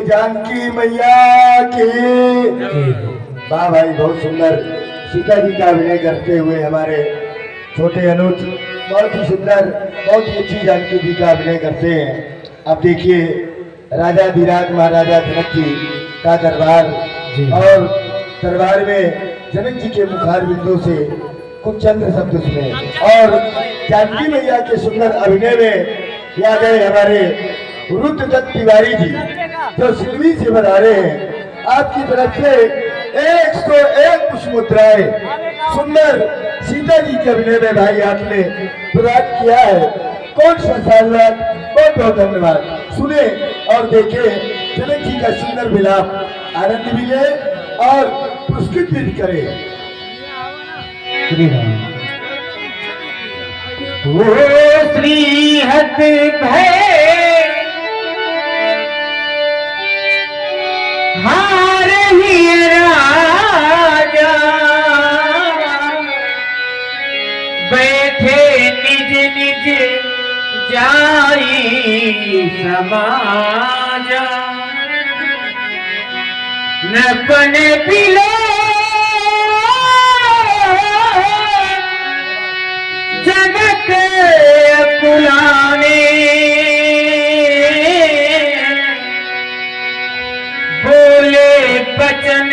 जानकी मैया की। वाह भाई, बहुत सुंदर सीता जी का अभिनय करते हुए हमारे छोटे अनुज बहुत ही सुंदर, बहुत ही अच्छी जानकी जी का अभिनय करते हैं। अब देखिए राजा धीराज महाराजा जनक जी का दरबार, और दरबार में जनक जी के मुखार बिंदु से कुछ चंद्र शब्द सुने, और जानकी मैया के सुंदर अभिनय में आ गए हमारे रुद्रदत्त तिवारी जी जो सिल्वी से बना रहे हैं। आपकी तरफ से 101 पुष्प मुद्राएं सुंदर सीता जी के अभिनय में भाई आपने प्रदान किया है। कौन सा साधुवाद, बहुत बहुत धन्यवाद। सुने और देखे जनक जी का सुंदर विलाप, आनंद भी ले और पुरस्कृत भी करे। वो श्री हत भय हार ही राजा बैठे निज निज जाई समाजा नपन पिलो जगत कुलाने बोले बचन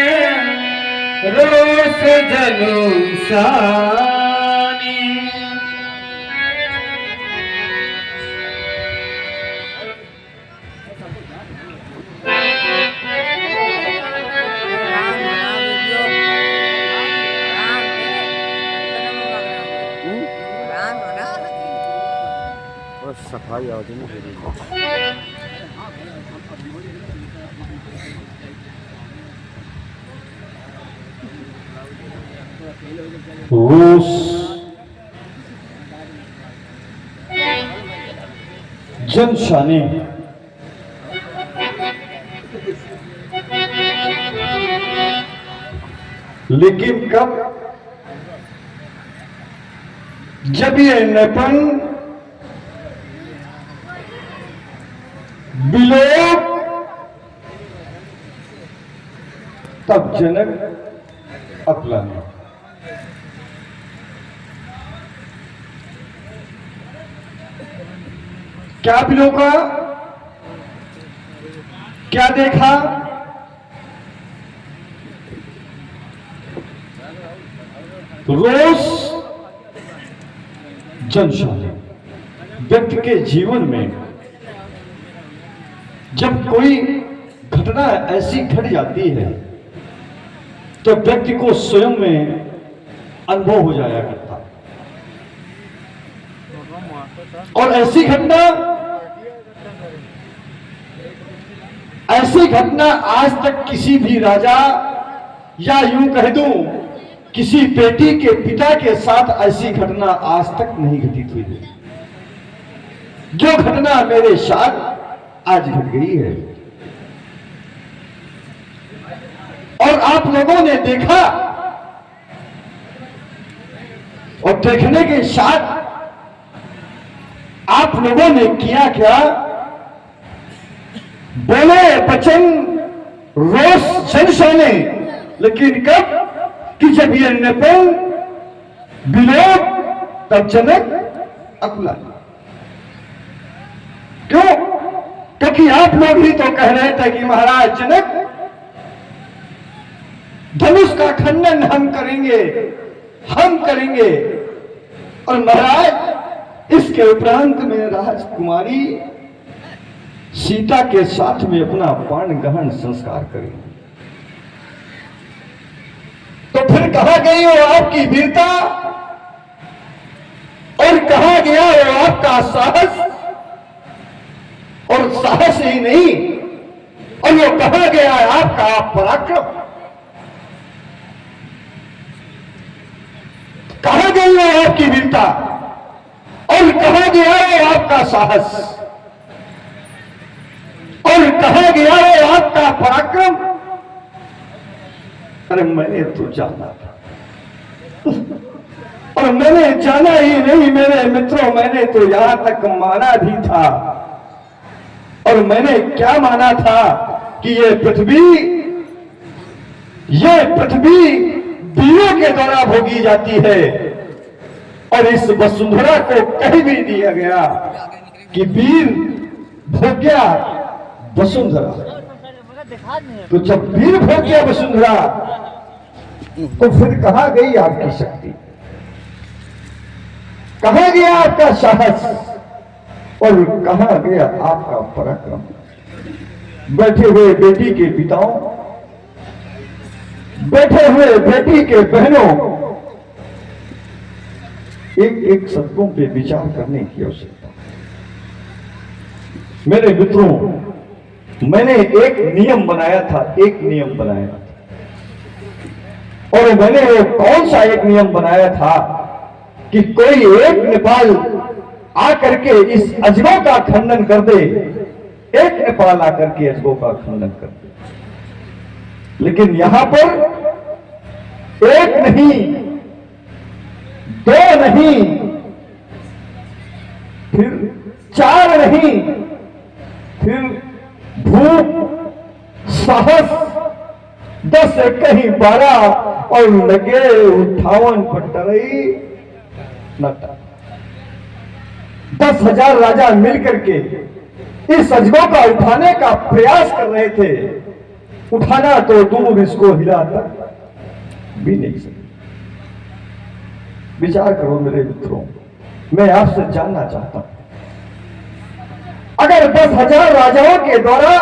रोष जलूसानी सफाई आवाज़ नहीं दे रही। रूस जनशानी लेकिन कब, जब ये नपन विलोप, तब जनक अकलानी। क्या विलोका, क्या देखा? रोष जनशानी। व्यक्ति के जीवन में जब कोई घटना ऐसी घट जाती है तो व्यक्ति को स्वयं में अनुभव हो जाया करता, और ऐसी घटना आज तक किसी भी राजा, या यूं कह दूं किसी बेटी के पिता के साथ ऐसी घटना आज तक नहीं घटित हुई है। जो घटना मेरे साथ आज घट गई है, और आप लोगों ने देखा, और देखने के साथ आप लोगों ने किया क्या? बोले वचन रोष जनशानी, लेकिन कब कि जब ये नपन विलोप, तब जनक अकुला। क्यों? क्योंकि आप लोग भी तो कह रहे थे कि महाराज जनक, धनुष का खंडन हम करेंगे, और महाराज इसके उपरांत में राजकुमारी सीता के साथ में अपना प्राण ग्रहण संस्कार करेंगे। तो फिर कहा गई वो आपकी वीरता, और कहा गया वो आपका साहस, और साहस ही नहीं, और वो कहा गया आपका पराक्रम। कहा गई वो आपकी वीरता, और कहा गया वो आपका साहस, और कहा गया वो आपका पराक्रम। अरे मैंने तो जाना था, और मैंने जाना ही नहीं मेरे मित्रों, मैंने तो यहां तक माना भी था। और मैंने क्या माना था कि ये पृथ्वी वीरों के द्वारा भोगी जाती है, और इस वसुंधरा को कह भी दिया गया कि वीर भोग्या वसुंधरा। तो जब वीर भोग्या वसुंधरा, तो फिर कहां गई आपकी शक्ति, कहां गया आपका साहस, और कहां गया आपका पराक्रम? बैठे हुए बेटी के पिताओं, बैठे हुए बेटी के बहनों, एक एक शब्दों पे विचार करने की आवश्यकता। मेरे मित्रों, मैंने एक नियम बनाया था, और मैंने वो कौन सा एक नियम बनाया था कि कोई एक नेपाल आकर के इस अजगों का खंडन कर दे, एक नेपाल आकर के अजगों का खंडन कर दे। लेकिन यहां पर एक नहीं, दो नहीं, फिर चार नहीं, फिर भूप, साहस, 10 कहीं 12, और लगे 58 पटरई नटा। 10,000 राजा मिलकर के इस अजगों का उठाने का प्रयास कर रहे थे। उठाना तो दूर, इसको हिला तक भी नहीं सकते। विचार करो मेरे मित्रों, मैं आपसे जानना चाहता हूं, अगर 10,000 राजाओं के द्वारा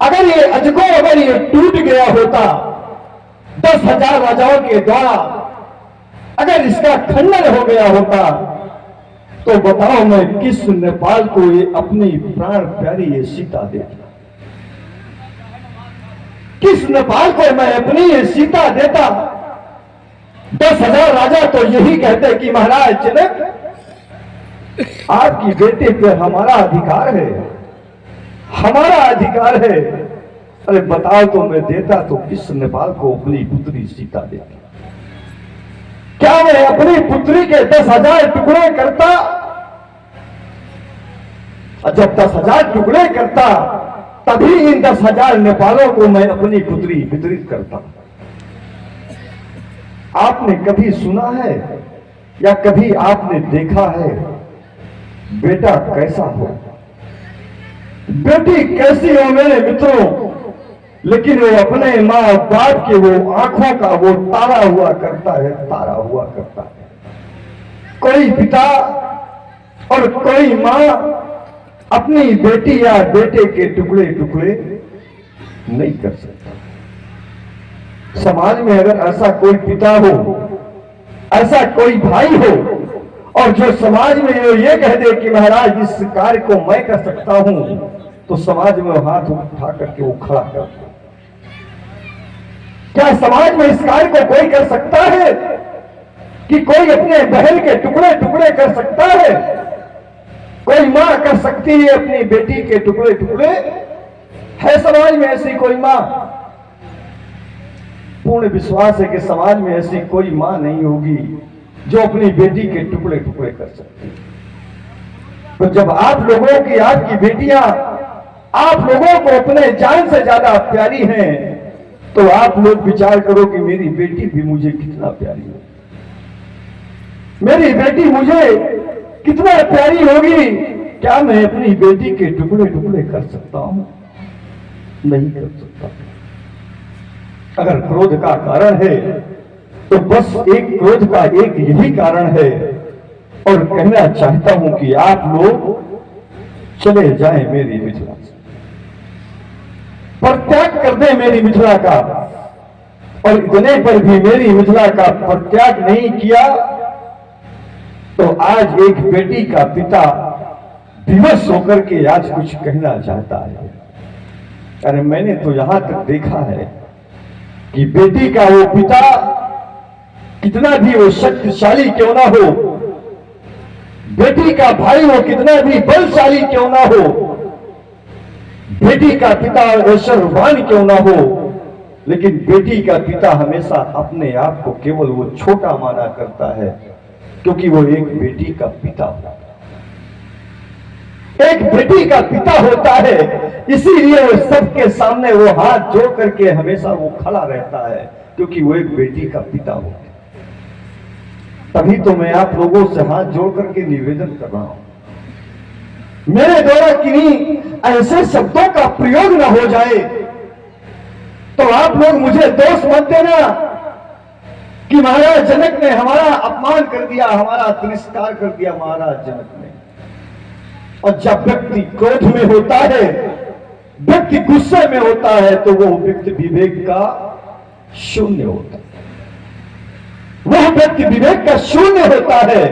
अगर ये अजगो अगर ये टूट गया होता, 10,000 राजाओं के द्वारा अगर इसका खंडन हो गया होता तो बताओ मैं किस नेपाल को ये अपनी प्राण प्यारी ये सीता देता, किस नेपाल को मैं अपनी ये सीता देता। 10,000 राजा तो यही कहते कि महाराज जनक आपकी बेटे पे हमारा अधिकार है, हमारा अधिकार है। अरे बताओ तो मैं देता तो किस नेपाल को अपनी पुत्री सीता देता। क्या मैं अपनी पुत्री के 10,000 टुकड़े करता, और जब 10,000 टुकड़े करता तभी इन 10,000 नेपालों को मैं अपनी पुत्री वितरित करता। आपने कभी सुना है या कभी आपने देखा है बेटा कैसा हो, बेटी कैसी हो मेरे मित्रों? लेकिन वो अपने माँ बाप के वो आंखों का वो तारा हुआ करता है, तारा हुआ करता है। कोई पिता और कोई माँ अपनी बेटी या बेटे के टुकड़े टुकड़े नहीं कर सकता। समाज में अगर ऐसा कोई पिता हो, ऐसा कोई भाई हो और जो समाज में ये कह दे कि महाराज इस कार्य को मैं कर सकता हूं, तो समाज में हाथ उठा करके वो खड़ा कर दे। क्या समाज में इस कार्य को कोई कर सकता है कि कोई अपने बहन के टुकड़े टुकड़े कर सकता है? कोई मां कर सकती है अपनी बेटी के टुकड़े टुकड़े? है समाज में ऐसी कोई मां? पूर्ण विश्वास है कि समाज में ऐसी कोई मां नहीं होगी जो अपनी बेटी के टुकड़े टुकड़े कर सकती। तो जब आप लोगों की, आपकी बेटियां आप लोगों को अपने जान से ज्यादा प्यारी हैं, तो आप लोग विचार करो कि मेरी बेटी भी मुझे कितना प्यारी है, मेरी बेटी मुझे कितना प्यारी होगी। क्या मैं अपनी बेटी के टुकड़े टुकड़े कर सकता हूं? नहीं कर सकता। अगर क्रोध का कारण है तो बस एक क्रोध का एक यही कारण है, और कहना चाहता हूं कि आप लोग चले जाएं मेरी मिथिला से, परित्याग कर दें मेरी मिथिला का। और इतने पर भी मेरी मिथिला का परित्याग नहीं किया तो आज एक बेटी का पिता विवश होकर के आज कुछ कहना चाहता है। अरे मैंने तो यहां तक देखा है कि बेटी का वो पिता कितना भी वो शक्तिशाली क्यों ना हो, बेटी का भाई वो कितना भी बलशाली क्यों ना हो, बेटी का पिता ऐश्वर्यवान क्यों ना हो, लेकिन बेटी का पिता हमेशा अपने आप को केवल वो छोटा माना करता है, क्योंकि वो एक बेटी का पिता होता है, एक बेटी का पिता होता है। इसीलिए वो सबके सामने वो हाथ जोड़ करके हमेशा वो खड़ा रहता है, क्योंकि वो एक बेटी का पिता होता है। तभी तो मैं आप लोगों से हाथ जोड़ करके निवेदन कर रहा हूं, मेरे द्वारा किन्हीं ऐसे शब्दों का प्रयोग न हो जाए तो आप लोग मुझे दोष मत देना कि महाराज जनक ने हमारा अपमान कर दिया, हमारा तिरस्कार कर दिया महाराज जनक ने। और जब व्यक्ति क्रोध में होता है, व्यक्ति गुस्से में होता है, तो वो व्यक्ति विवेक का शून्य होता है, वह व्यक्ति विवेक का शून्य होता है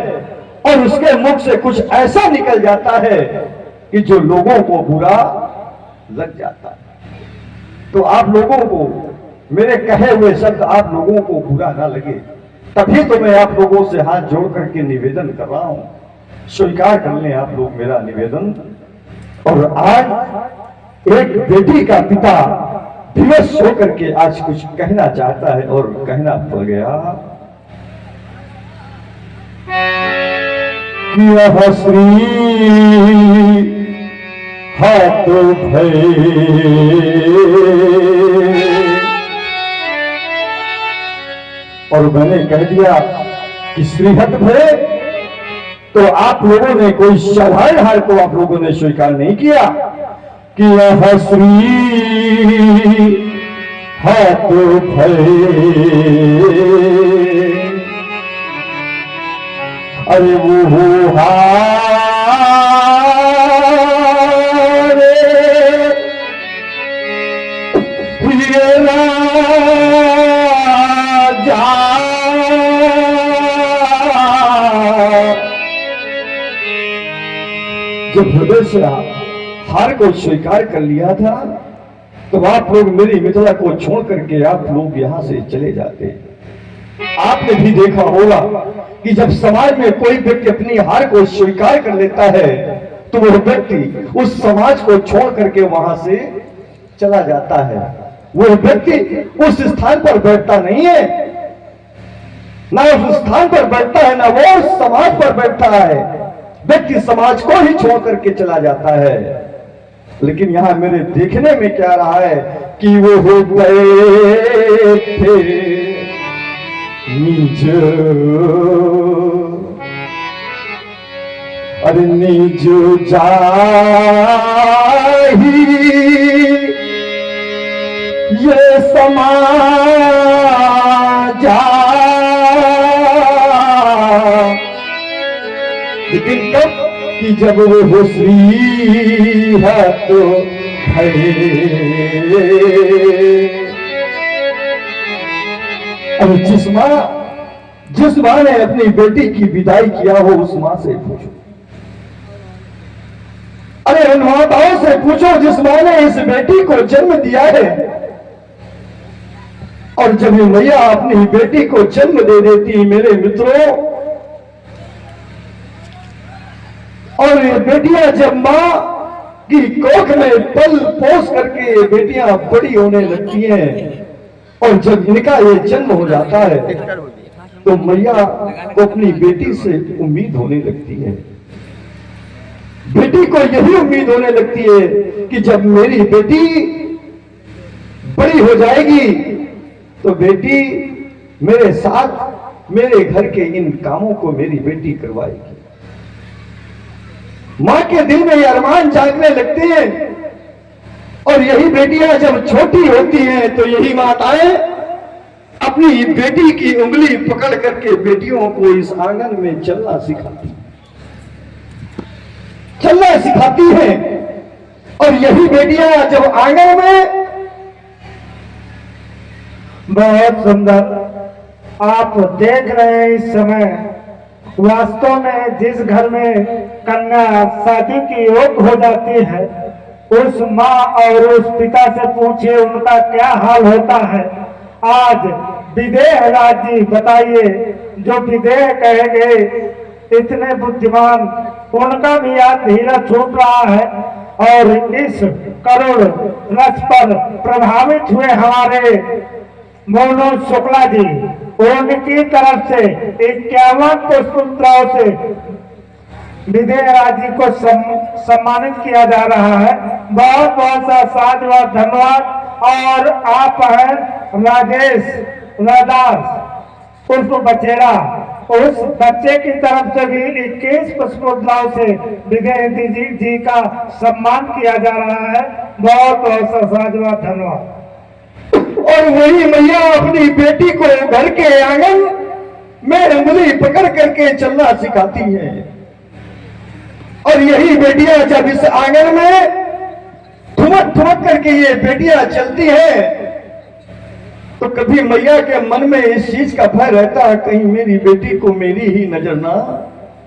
और उसके मुख से कुछ ऐसा निकल जाता है कि जो लोगों को बुरा लग जाता है। तो आप लोगों को मेरे कहे हुए शब्द आप लोगों को बुरा ना लगे, तभी तो मैं आप लोगों से हाथ जोड़ करके निवेदन कर रहा हूं, स्वीकार कर लें आप लोग मेरा निवेदन। और आज एक बेटी का पिता विवश होकर के आज कुछ कहना चाहता है और कहना पड़ गया कि यह श्री हाथ भय और मैंने कह दिया कि श्रीहत भय, तो आप लोगों ने कोई साधारण हाल को आप लोगों ने स्वीकार नहीं किया कि यह श्री हाथ भय। अरे वो जब हृदय से हार को स्वीकार कर लिया था तो आप लोग मेरी मिथिला को छोड़ करके आप लोग यहां से चले जाते। आपने भी देखा होगा कि जब समाज में कोई व्यक्ति अपनी हार को स्वीकार कर लेता है तो वह व्यक्ति उस समाज को छोड़ करके वहां से चला जाता है। वह व्यक्ति उस स्थान पर बैठता नहीं है, ना उस स्थान पर बैठता है, ना वो उस समाज पर बैठता है। व्यक्ति समाज को ही छोड़ करके चला जाता है। लेकिन यहां मेरे देखने में क्या रहा है कि वो हो गए थे निज, अरे निज जाही ये समाजा, लेकिन कब कि जब वो हुस्री है तो भरे। अब जिस मां ने अपनी बेटी की विदाई किया हो उस मां से पूछो, अरे उन माताओं से पूछो जिस मां ने इस बेटी को जन्म दिया है। और जब ये मैया अपनी बेटी को जन्म दे देती मेरे मित्रों, और ये बेटियां जब मां की कोख में पल पोस करके ये बेटियां बड़ी होने लगती हैं, और जब इनका ये जन्म हो जाता है तो मैया को अपनी बेटी से उम्मीद होने लगती है। बेटी को यही उम्मीद होने लगती है कि जब मेरी बेटी बड़ी हो जाएगी तो बेटी मेरे साथ मेरे घर के इन कामों को मेरी बेटी करवाएगी। मां के दिल में ये अरमान जागने लगते हैं। और यही बेटियां जब छोटी होती हैं तो यही माताएं अपनी बेटी की उंगली पकड़ करके बेटियों को इस आंगन में चलना सिखाती हैं। और यही बेटियां जब आंगन में, बहुत सुंदर आप देख रहे हैं इस समय वास्तव में जिस घर में कन्या शादी की योग्य हो जाती है उस माँ और उस पिता से पूछिए उनका क्या हाल होता है। आज विदेह राज जी बताइए, जो विदेह कहेंगे इतने बुद्धिमान, उनका भी आज धीरा छूट रहा है। और इस करुण रस पर प्रभावित हुए हमारे मनोज शुक्ला जी, उनकी तरफ से 51 पुष्पोत्सव से विदेह राज जी को सम्मानित किया जा रहा है। बहुत बहुत सा साधुवाद, धन्यवाद। और आप हैं राजेश रादास उर्फ बचेरा, उस बच्चे की तरफ से भी 21 पुष्पोत्सव से विदेह जी का सम्मान किया जा रहा है। बहुत बहुत सा साधुवाद, धन्यवाद। और वही मैया अपनी बेटी को घर के आंगन में उंगली पकड़ करके चलना सिखाती है। और यही बेटियां जब इस आंगन में ठुमक ठुमक करके ये बेटियां चलती हैं तो कभी मैया के मन में इस चीज का भय रहता है कहीं मेरी बेटी को मेरी ही नजर ना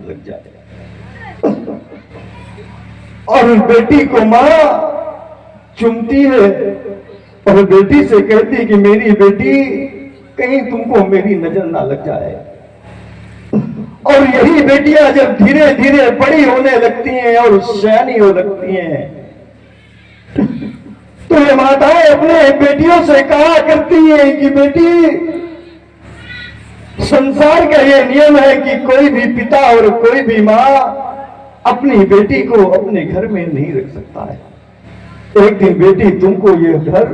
लग जाए। और बेटी को मां चूमती है और बेटी से कहती कि मेरी बेटी कहीं तुमको मेरी नजर ना लग जाए। और यही बेटियां जब धीरे धीरे बड़ी होने लगती हैं और सयानी हो लगती हैं तो ये माताएं अपने बेटियों से कहा करती हैं कि बेटी, संसार का ये नियम है कि कोई भी पिता और कोई भी मां अपनी बेटी को अपने घर में नहीं रख सकता है। एक दिन बेटी तुमको ये घर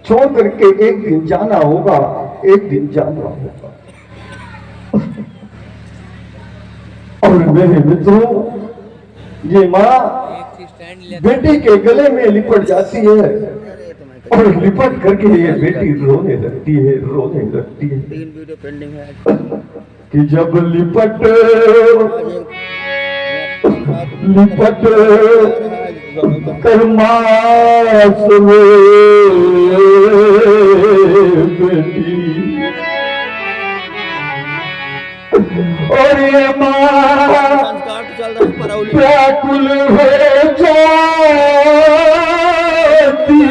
छोड़ करके एक दिन जाना होगा, एक दिन जाना होगा। और मेरे मित्रों, ये मां बेटी के गले में लिपट जाती है और लिपट करके ये बेटी रोने लगती है कि जब लिपट कर मास बेटी, और ये मां चल रहा है परौली व्याकुल हो जाती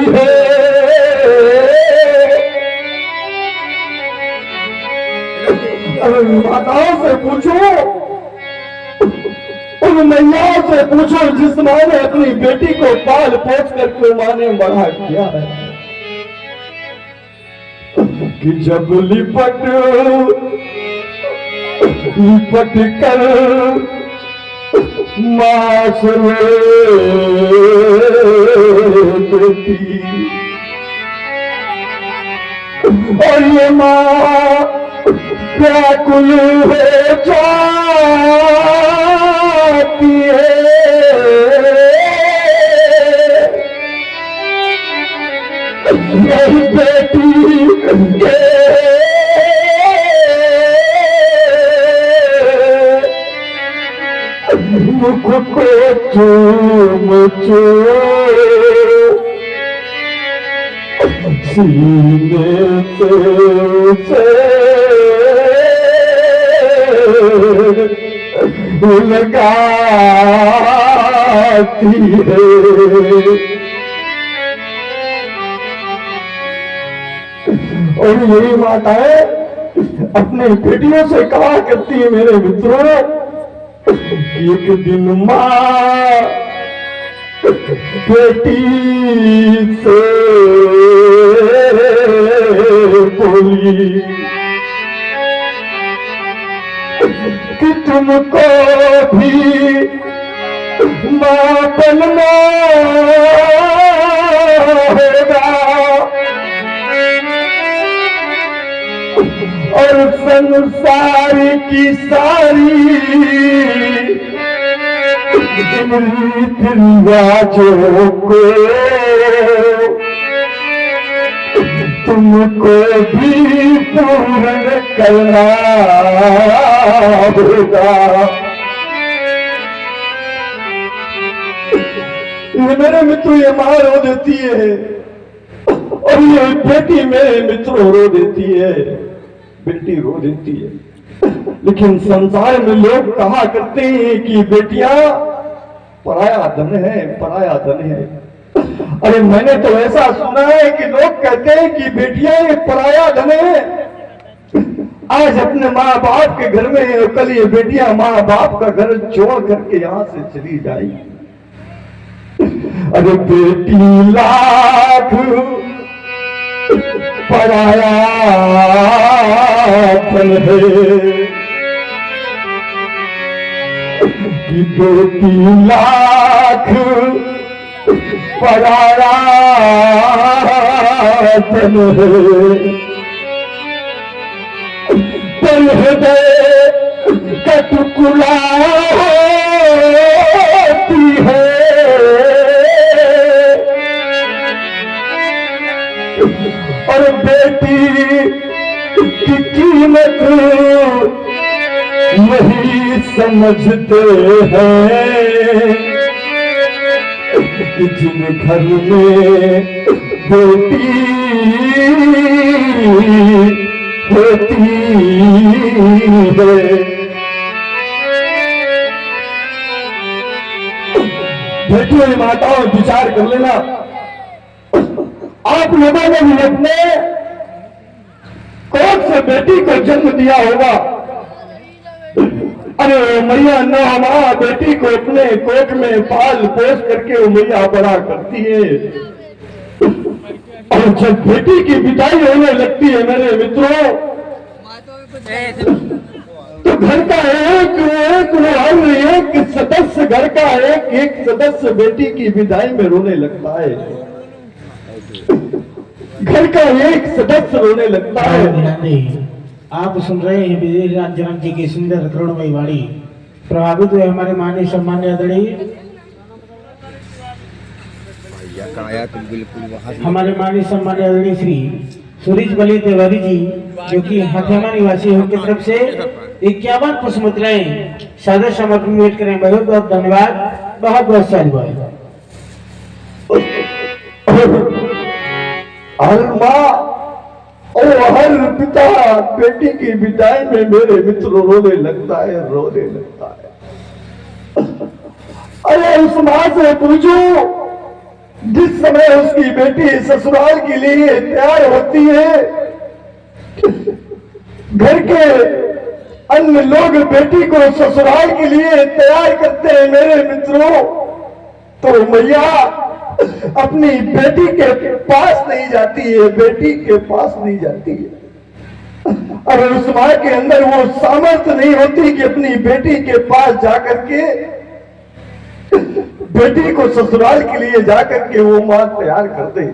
है माताओं से पूछो, उन मैयाओं से पूछो जिस माँ ने अपनी बेटी को पाल पोस करके माँ ने बड़ा किया है, कि जब लिपट कर माँ से बेटी और ये माँ व्याकुल हो जाती है, मेरी बेटी के मुख को चूम सीने से लगाती है। और यही माताएं अपने बेटियों से कहा करती है मेरे मित्रों, एक दिन माँ बेटी से बोली कि तुमको भी माँ बनना होगा और संसार की सारी रीति रिवाजों को तुमको भी पूर्ण करना होगा। ये मेरे मित्र ये माँ रो देती है और ये बेटी मेरे मित्रों रो देती है, बेटी रो देती है। लेकिन संसार में लोग कहा करते हैं कि बेटियां पराया धन है, पराया धन है। अरे मैंने तो ऐसा सुना है कि लोग कहते हैं कि बेटियां ये पराया धन है। आज अपने माँ बाप के घर में है और कल ये बेटियां माँ बाप का घर छोड़ करके यहाँ से चली जाएगी। अरे बेटी लाख पराया धन है कि बेटी लाख पराया धन है, पर हृदय का टुकड़ा होती है और बेटी की कीमत नहीं समझते हैं कि जिन घर में बेटी होती है। बेटियों माताओं विचार कर लेना, आप लोगों ने भी अपने कोख से बेटी को जन्म दिया होगा। अरे मैया न माँ बेटी को अपने कोख में पाल पोस करके वो मैया बड़ा करती है और जब बेटी की विदाई होने लगती है मेरे मित्रों, तो घर का एक सदस्य, घर का एक सदस्य बेटी की विदाई में रोने लगता है। घर का एक सदस्य रोने लगता है। आप सुन रहे हैं विजय राज जनक जी की सुंदर करुणमयी वाणी। प्रभावित हुए हमारे माननीय सम्मान्य आदरणीय आया तो बिल्कुल वहाँ से हमारे माननीय सम्मान्य आदरणीय श्री सुरेश बली तिवारी जी जो कि हथियामा निवासी उनकी तरफ से 51 पुष्पमुद्राएं सादर समर्पित करें। बहुत बहुत धन्यवाद, बहुत बहुत साधुवाद। हर माँ और हर पिता बेटी की विदाई में मेरे मित्र रोने लगता है, रोने लगता है। अरे उस माँ से पूछो जिस समय उसकी बेटी ससुराल के लिए तैयार होती है, घर के अन्य लोग बेटी को ससुराल के लिए तैयार करते हैं मेरे मित्रों, तो मैया अपनी बेटी के पास नहीं जाती है, बेटी के पास नहीं जाती है। और उस माँ के अंदर वो सामर्थ्य नहीं होती कि अपनी बेटी के पास जाकर के बेटी को ससुराल के लिए जाकर के वो माँ तैयार कर दे।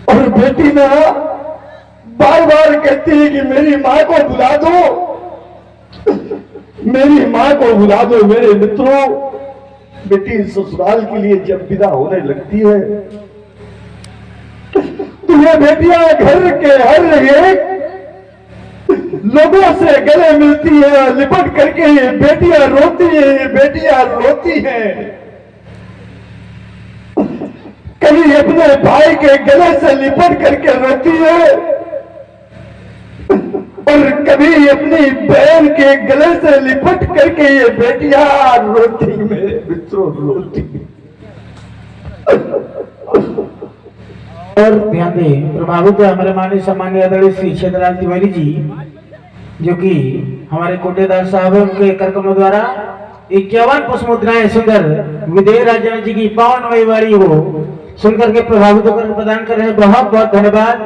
और बेटी ना बार बार कहती है कि मेरी माँ को बुला दो, मेरी माँ को बुला दो। मेरे मित्रों, बेटी ससुराल के लिए जब विदा होने लगती है तो ये बेटियां घर के हर एक लोगों से गले मिलती है, लिपट करके ये बेटियां रोती है, ये बेटियां रोती हैं। कभी अपने भाई के गले से लिपट करके रोती है और कभी अपनी बहन के गले से लिपट करके ये बेटियां रोती, मेरे मित्रों रोती। और ध्यान दें, प्रभावित है हमारे माननीय सम्मानीय आदरणीय श्री क्षेत्रलाल तिवारी जी, जो कि हमारे कोटेदार साहब के कार्यक्रमों द्वारा 51 पुष्प मुद्राएं सुंदर विदेह राजा जी की पावन वाणी हो सुनकर के प्रभावित होकर प्रदान कर रहे हैं। बहुत बहुत धन्यवाद,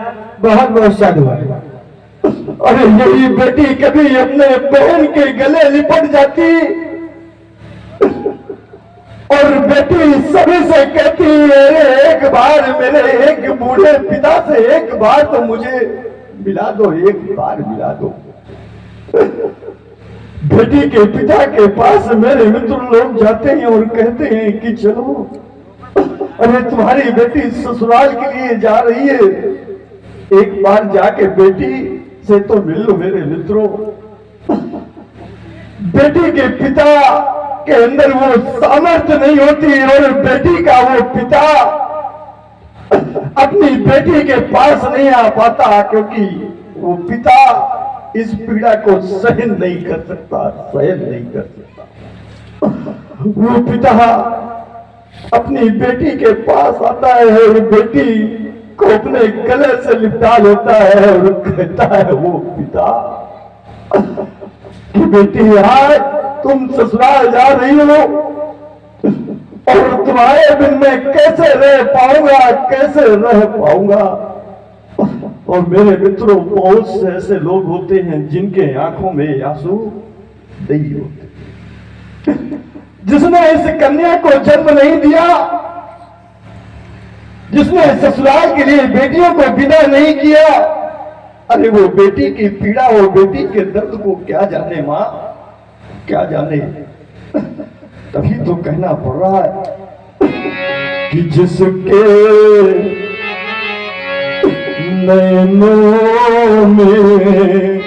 बहुत बहुत साधुवाद। अरे यही बेटी कभी अपने बहन के गले लिपट जाती और बेटी सभी से कहती है एक बार मेरे एक बूढ़े पिता से एक बार तो मुझे मिला दो, एक बार मिला दो। बेटी के पिता के पास मेरे मित्र लोग जाते हैं और कहते हैं कि चलो, अरे तुम्हारी बेटी ससुराल के लिए जा रही है, एक बार जाके बेटी से तो मिल लो। मेरे मित्रों, बेटी के पिता के अंदर वो सामर्थ्य नहीं होती और बेटी का वो पिता अपनी बेटी के पास नहीं आ पाता, क्योंकि वो पिता इस पीड़ा को सहन नहीं कर सकता, सहन नहीं कर सकता। वो पिता अपनी बेटी के पास आता है और बेटी को अपने गले से लिपटा लेता है और कहता है वो पिता कि बेटी आज तुम ससुराल जा रही हो और तुम्हारे बिन मैं कैसे रह पाऊंगा, कैसे रह पाऊंगा। और मेरे मित्रों, बहुत से ऐसे लोग होते हैं जिनके आंखों में आंसू नहीं होते। जिसने इस कन्या को जन्म नहीं दिया, जिसने ससुराल के लिए बेटियों को विदा नहीं किया, अरे वो बेटी की पीड़ा, वो बेटी के दर्द को क्या जाने मां, क्या जाने। तभी तो कहना पड़ रहा है कि जिसके नैनों में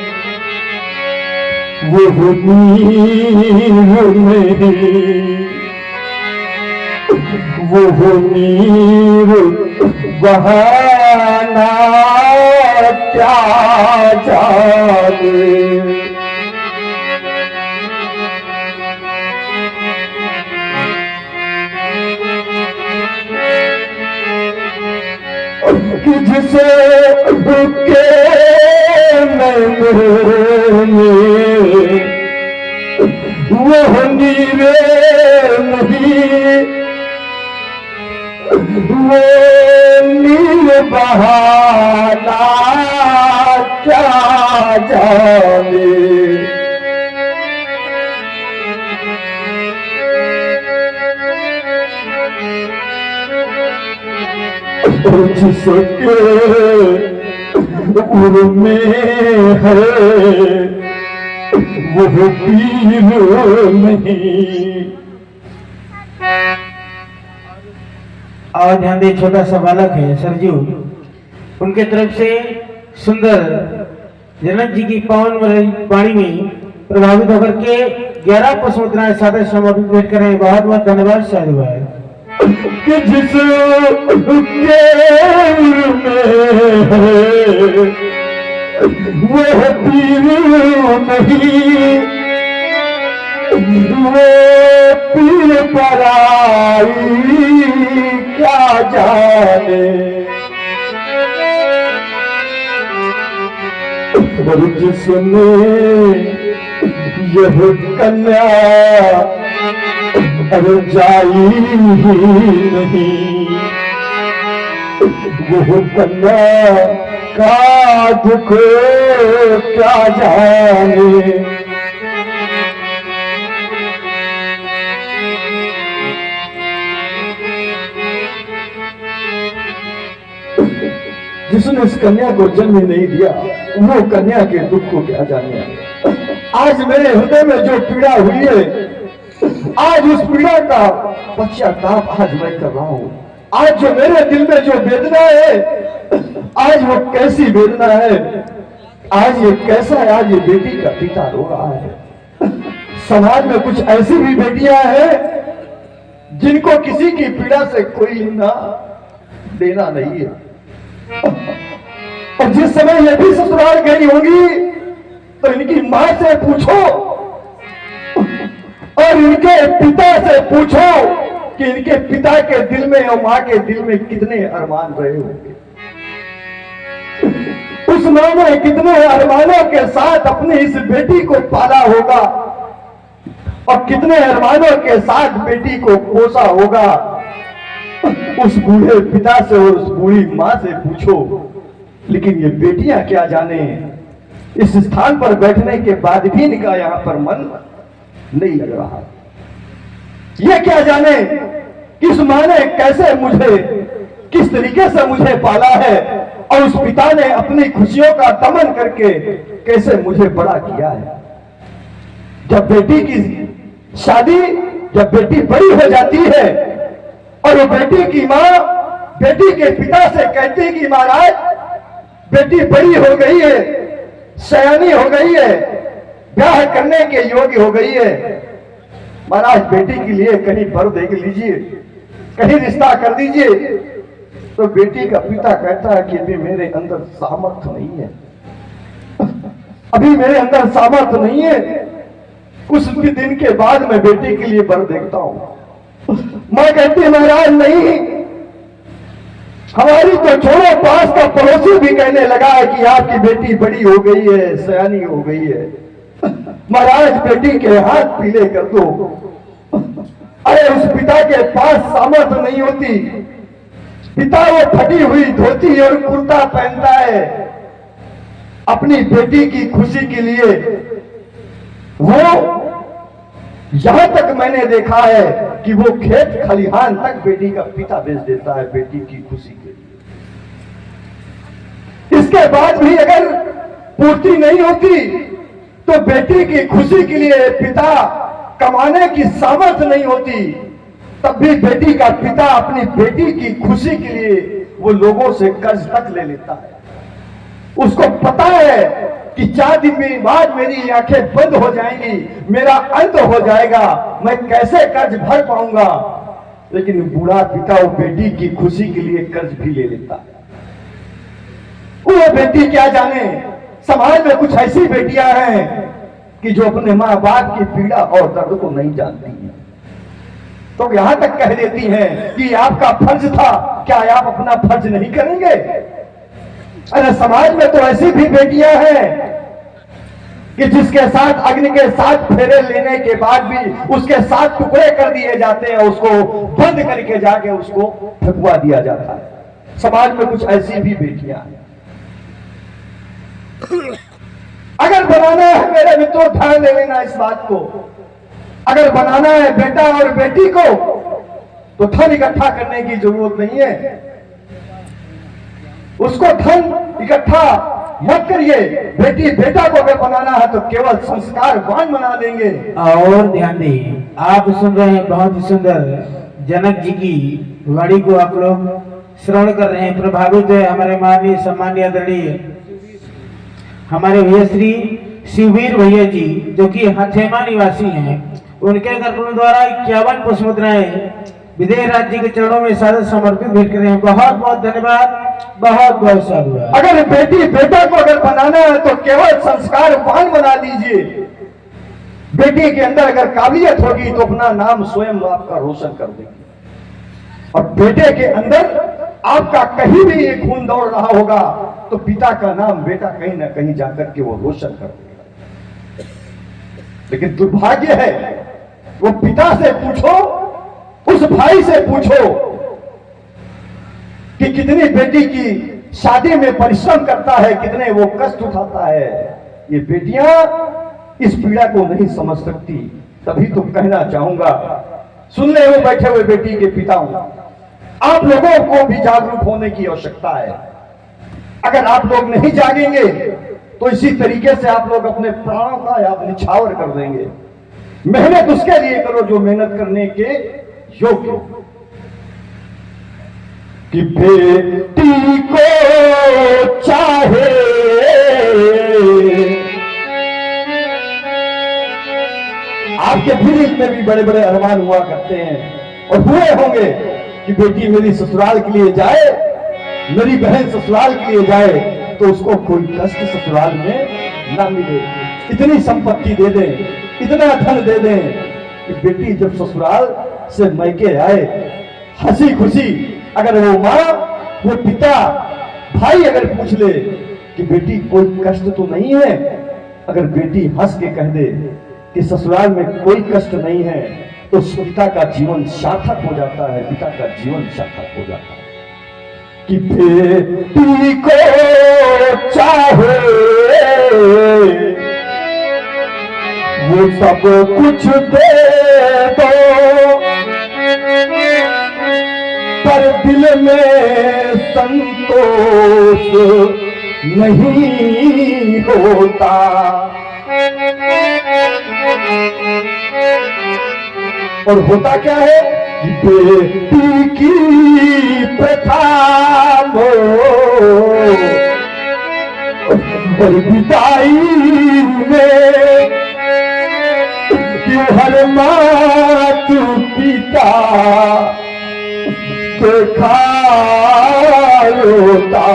वो नीर नहीं, वो नीर बहाना क्या जाने। कि जिसे के वो नीरे नहीं, वो नीर बहाना क्या जाने। जिसके उर में है वो पीर नहीं। और ध्यान दे, छोटा सा बालक है सरजू, उनके तरफ से सुंदर जनक जी की पावन वाणी में प्रभावित होकर के 11 पुष्प मुद्राएं सादर समर्पित भेंट करें। बहुत बहुत धन्यवाद, साधुवाद। कि जिस के वो पीर नहीं, वो पीर पराई क्या जाने, और जिसने यह कन्या अरे जाई ही नहीं, वो कन्या का दुख क्या जाने। जिसने इस कन्या को जन्म ही नहीं दिया, वो कन्या के दुख को क्या जाने। आज मेरे हृदय में जो पीड़ा हुई है, आज उस पीड़ा का पश्चाताप आज मैं कर रहा हूं। आज जो मेरे दिल में जो वेदना है, आज वो कैसी वेदना है, आज ये कैसा है। आज ये बेटी का पिता रो रहा है। समाज में कुछ ऐसी भी बेटियां हैं जिनको किसी की पीड़ा से कोई लेना देना नहीं है, और जिस समय ये भी ससुराल गई होंगी तो इनकी मां से पूछो और इनके पिता से पूछो कि इनके पिता के दिल में और मां के दिल में कितने अरमान रहे होंगे। उस मां ने कितने अरमानों के साथ अपनी इस बेटी को पाला होगा और कितने अरमानों के साथ बेटी को पोसा होगा। उस बूढ़े पिता से और उस बूढ़ी मां से पूछो। लेकिन ये बेटियां क्या जाने, इस स्थान पर बैठने के बाद भी इनका यहां पर मन नहीं लग रहा। ये क्या जाने कि इस मां ने कैसे मुझे, किस तरीके से मुझे पाला है, और उस पिता ने अपनी खुशियों का दमन करके कैसे मुझे बड़ा किया है। जब बेटी की शादी, जब बेटी बड़ी हो जाती है और वो बेटी की मां बेटी के पिता से कहती है कि महाराज बेटी बड़ी हो गई है, सयानी हो गई है, ब्याह करने के योग्य हो गई है, महाराज बेटी के लिए कहीं वर देख लीजिए, कहीं रिश्ता कर दीजिए। तो बेटी का पिता कहता है कि अभी मेरे अंदर सामर्थ्य नहीं है, अभी मेरे अंदर सामर्थ्य नहीं है, कुछ भी दिन के बाद मैं बेटी के लिए वर देखता हूं। मां कहती है महाराज नहीं, हमारी तो छोड़ो, पास का पड़ोसी भी कहने लगा है कि आपकी बेटी बड़ी हो गई है, सयानी हो गई है, महाराज बेटी के हाथ पीले कर दो। अरे उस पिता के पास सामर्थ्य नहीं होती, पिता वो फटी हुई धोती और कुर्ता पहनता है अपनी बेटी की खुशी के लिए। वो यहां तक मैंने देखा है कि वो खेत खलिहान तक बेटी का पिता बेच देता है बेटी की खुशी के लिए। इसके बाद भी अगर पूर्ति नहीं होती तो बेटी की खुशी के लिए पिता कमाने की सामर्थ्य नहीं होती, तब भी बेटी का पिता अपनी बेटी की खुशी के लिए वो लोगों से कर्ज तक ले लेता है। उसको पता है कि 4 दिन बाद मेरी आंखें बंद हो जाएंगी, मेरा अंत हो जाएगा, मैं कैसे कर्ज भर पाऊंगा। लेकिन बूढ़ा पिता वो बेटी की खुशी के लिए कर्ज भी ले लेता है। वो बेटी क्या जाने, समाज में कुछ ऐसी बेटियां हैं कि जो अपने माँ बाप की पीड़ा और दर्द को नहीं जानती हैं, तो यहां तक कह देती हैं कि आपका फर्ज था, क्या आप अपना फर्ज नहीं करेंगे। अरे समाज में तो ऐसी भी बेटियां हैं कि जिसके साथ अग्नि के 7 फेरे लेने के बाद भी उसके 7 टुकड़े कर दिए जाते हैं, उसको बंद करके जाके उसको फेंकवा दिया जाता है। समाज में कुछ ऐसी भी बेटियां हैं। अगर बनाना है मेरे मित्रों, ध्यान दे लेना इस बात को, अगर बनाना है बेटा और बेटी को तो धन इकट्ठा करने की जरूरत नहीं है। उसको धन इकट्ठा मत करिए। बेटी बेटा को अगर बनाना है तो केवल संस्कारवान बना देंगे। और ध्यान दें, आप सुन रहे हैं बहुत ही सुंदर जनक जी की वाणी को आप लोग श्रवण कर रहे हैं, प्रभावित है हमारे माननीय सम्मानीय आदरणीय हमारे भैया श्री शिववीर भैया जी जो कि हथेमा निवासी हैं। उनके कर्तव्य द्वारा 51 पुष्पमुद्राएं विदेश राज्य के चरणों में सादर समर्पित भेंट कर रहे हैं। बहुत बहुत धन्यवाद, बहुत बहुत साधुवाद। अगर बेटी बेटा को अगर बनाना है तो केवल संस्कारवान बना दीजिए। बेटी के अंदर अगर काबिलियत होगी तो अपना नाम स्वयं आपका रोशन कर देगी, और बेटे के अंदर आपका कहीं भी ये खून दौड़ रहा होगा तो पिता का नाम बेटा कहीं ना कहीं जाकर के वो रोशन कर देगा। लेकिन दुर्भाग्य है, वो पिता से पूछो, उस भाई से पूछो कि कितनी बेटी की शादी में परिश्रम करता है, कितने वो कष्ट उठाता है। ये बेटियां इस पीड़ा को नहीं समझ सकती। तभी तो कहना चाहूंगा, सुनने में बैठे हुए बेटी के पिता हूं, आप लोगों को भी जागरूक होने की आवश्यकता है। अगर आप लोग नहीं जागेंगे तो इसी तरीके से आप लोग अपने प्राणों का आप निछावर कर देंगे। मेहनत उसके लिए करो जो मेहनत करने के योग्य हो। कि बेटी को चाहे आपके दिल में भी बड़े बड़े अरमान हुआ करते हैं और हुए होंगे कि बेटी मेरी ससुराल के लिए जाए, मेरी बहन ससुराल के लिए जाए तो उसको कोई कष्ट ससुराल में ना मिले, इतनी संपत्ति दे दें, इतना धन दे दें कि बेटी जब ससुराल से मैके आए हंसी खुशी, अगर वो माँ वो पिता भाई अगर पूछ ले कि बेटी कोई कष्ट तो नहीं है, अगर बेटी हंस के कह दे कि ससुराल में कोई कष्ट नहीं है तो उस पिता का जीवन सार्थक हो जाता है, पिता का जीवन सार्थक हो जाता है। कि बेटी को चाहे वो सब कुछ दे दो, पर दिल में संतोष नहीं होता। और होता क्या है कि बेटी की प्रथा और विदाई में हर मात पिता देखा होता।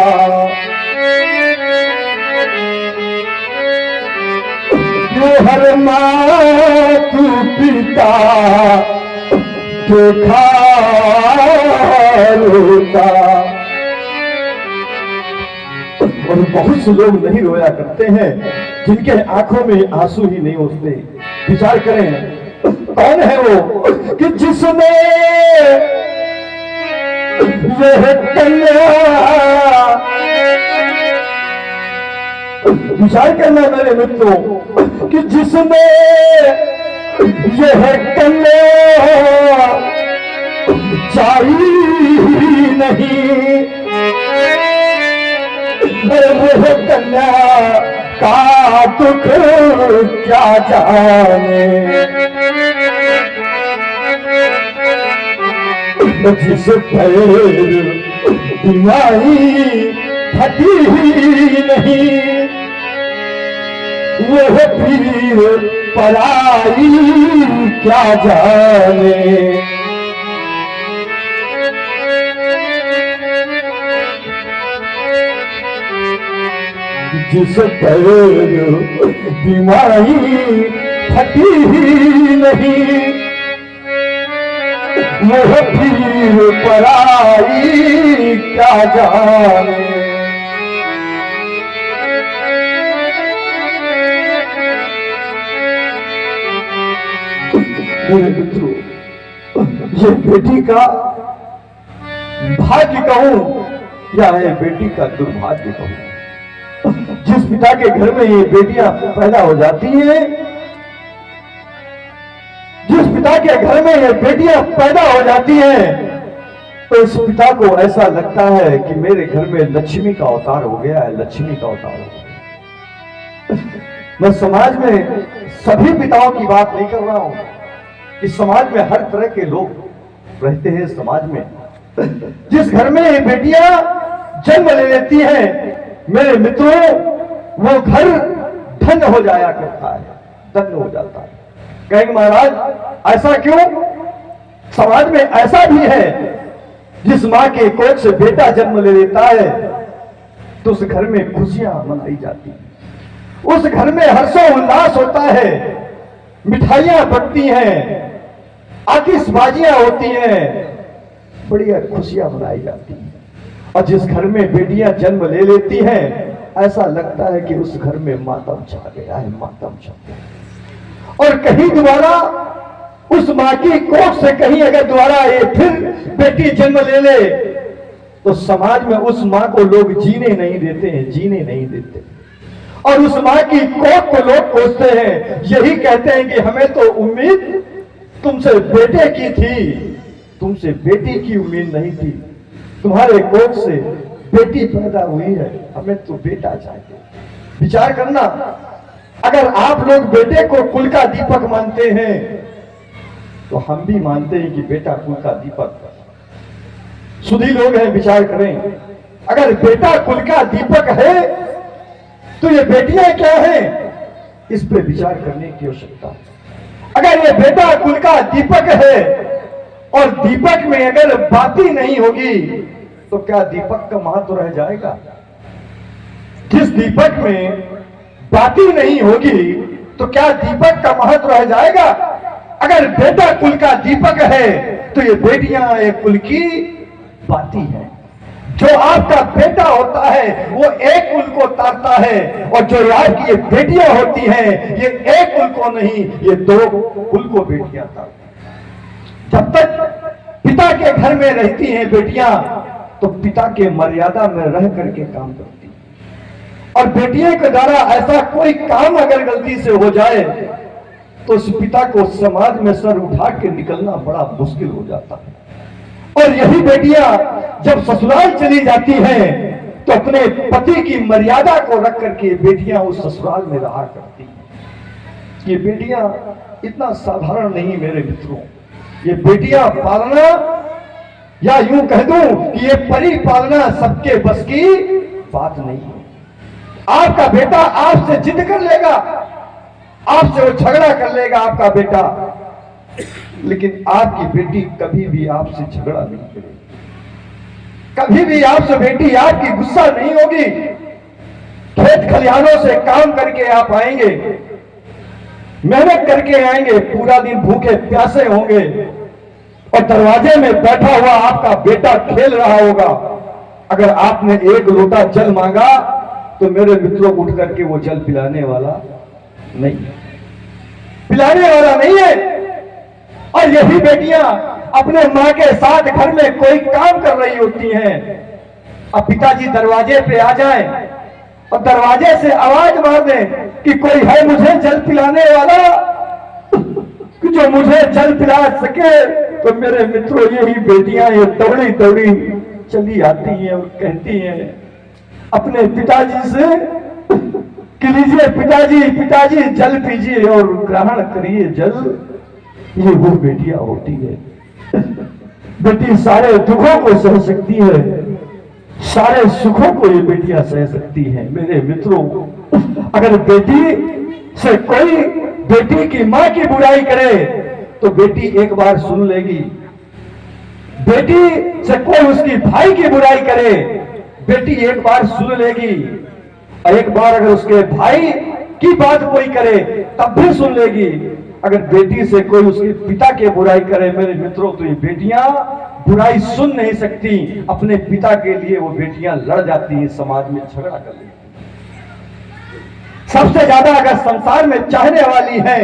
हर मात पिता देखा होता। और बहुत से लोग नहीं रोया करते हैं जिनके आंखों में आंसू ही नहीं होते। विचार करें कौन है वो कि जिसने यह कन्या, विचार करना मेरे मित्रों कि जिसने यह कन्या चाहिए नहीं, वह कन्या का दुख क्या जाने। जिस पैर बीमारी फटी ही नहीं, वह पीर पराई क्या जाने। जिस पैर बीमारी फटी ही नहीं, वह पीर पराई क्या जाने। मेरे मित्रों, ये बेटी का भाग्य कहूं या ये बेटी का दुर्भाग्य कहूं। जिस पिता के घर में ये बेटियां पैदा हो जाती हैं, जिस पिता के घर में ये बेटियां पैदा हो जाती हैं, तो इस पिता को ऐसा लगता है कि मेरे घर में लक्ष्मी का अवतार हो गया है, लक्ष्मी का अवतार हो गया। मैं समाज में सभी पिताओं की बात नहीं कर रहा हूं कि समाज में हर तरह के लोग रहते हैं। समाज में जिस घर में ये बेटियां जन्म ले लेती हैं, मेरे मित्रों, वो घर धन्य हो जाया करता है, धन्य हो जाता है। कहेंगे महाराज ऐसा क्यों? समाज में ऐसा भी है, जिस मां के कोख से बेटा जन्म ले लेता है तो उस घर में खुशियां मनाई जाती हैं, उस घर में हर्षोल्लास होता है। मिठाइयां बनती हैं, आतिशबाजियां होती हैं, बढ़िया खुशियां मनाई जाती हैं। और जिस घर में बेटियां जन्म ले लेती हैं, ऐसा लगता है कि उस घर में मातम छा गया है, मातम छा गया। और कहीं दोबारा उस माँ की कोख से कहीं अगर दोबारा ये फिर बेटी जन्म ले ले, तो समाज में उस माँ को लोग जीने नहीं देते हैं, जीने नहीं देते। और उस माँ की कोख को लोग कोसते हैं, यही कहते हैं कि हमें तो उम्मीद तुमसे बेटे की थी, तुमसे बेटी की उम्मीद नहीं थी, तुम्हारे कोख से बेटी पैदा हुई है, हमें तो बेटा चाहिए। विचार करना, अगर आप लोग बेटे को कुल का दीपक मानते हैं, तो हम भी मानते हैं कि बेटा कुल का दीपक। सुधी लोग हैं, विचार करें, अगर बेटा कुल का दीपक है तो ये बेटियां क्या हैं, इस पे विचार करने की आवश्यकता है। अगर ये बेटा कुल का दीपक है और दीपक में अगर बाती नहीं होगी, तो क्या दीपक का महत्व रह जाएगा? जिस दीपक में बाती नहीं होगी, तो क्या दीपक का महत्व रह जाएगा? अगर बेटा कुल का दीपक है, तो ये बेटियां एक कुल की बाती है। जो आपका बेटा होता है वो एक कुल को तारता है, और जो आपकी ये बेटियां होती हैं, ये एक कुल को नहीं, ये दो कुल को बेटियां तारती। जब तक पिता के घर में रहती हैं बेटियां, तो पिता के मर्यादा में रह करके काम करती हैं। और बेटियों के द्वारा ऐसा कोई काम अगर गलती से हो जाए, तो उस पिता को समाज में सर उठा के निकलना बड़ा मुश्किल हो जाता है। और यही बेटियां जब ससुराल चली जाती हैं, तो अपने पति की मर्यादा को रख करके बेटियां उस ससुराल में रहा करती हैं। ये बेटियां इतना साधारण नहीं मेरे मित्रों, ये बेटियां पालना, या यूं कह दूं कि ये परी पालना सबके बस की बात नहीं है। आपका बेटा आपसे जिद कर लेगा, आपसे वो झगड़ा कर लेगा आपका बेटा, लेकिन आपकी बेटी कभी भी आपसे झगड़ा नहीं करेगी, कभी भी आपसे बेटी आपकी गुस्सा नहीं होगी। खेत खलिहानों से काम करके आप आएंगे, मेहनत करके आएंगे, पूरा दिन भूखे प्यासे होंगे, और दरवाजे में बैठा हुआ आपका बेटा खेल रहा होगा। अगर आपने एक लोटा जल मांगा, तो मेरे मित्रों उठ करके वो जल पिलाने वाला नहीं, पिलाने वाला नहीं है। और यही बेटियां अपने मां के साथ घर में कोई काम कर रही होती हैं, अब पिताजी दरवाजे पे आ जाएं और दरवाजे से आवाज मार दें कि कोई है मुझे जल पिलाने वाला, कि जो मुझे जल पिला सके, तो मेरे मित्रों यही बेटियां ये दौड़ी दौड़ी चली आती हैं और कहती हैं अपने पिताजी से कि लीजिए पिताजी, पिताजी जल पीजिए और ग्रहण करिए जल। ये वो बेटियां होती है। बेटी सारे दुखों को सह सकती है, सारे सुखों को ये बेटियां सह सकती हैं। मेरे मित्रों, अगर बेटी से कोई बेटी की मां की बुराई करे, तो बेटी एक बार सुन लेगी। बेटी से कोई उसकी भाई की बुराई करे, बेटी एक बार सुन लेगी। और एक बार अगर उसके भाई की बात कोई करे, तब भी सुन लेगी। अगर बेटी से कोई उसके पिता के बुराई करे, मेरे मित्रों, तो ये बेटियां बुराई सुन नहीं सकती। अपने पिता के लिए वो बेटियां लड़ जाती हैं, समाज में झगड़ा कर लेती हैं। सबसे ज्यादा अगर संसार में चाहने वाली हैं,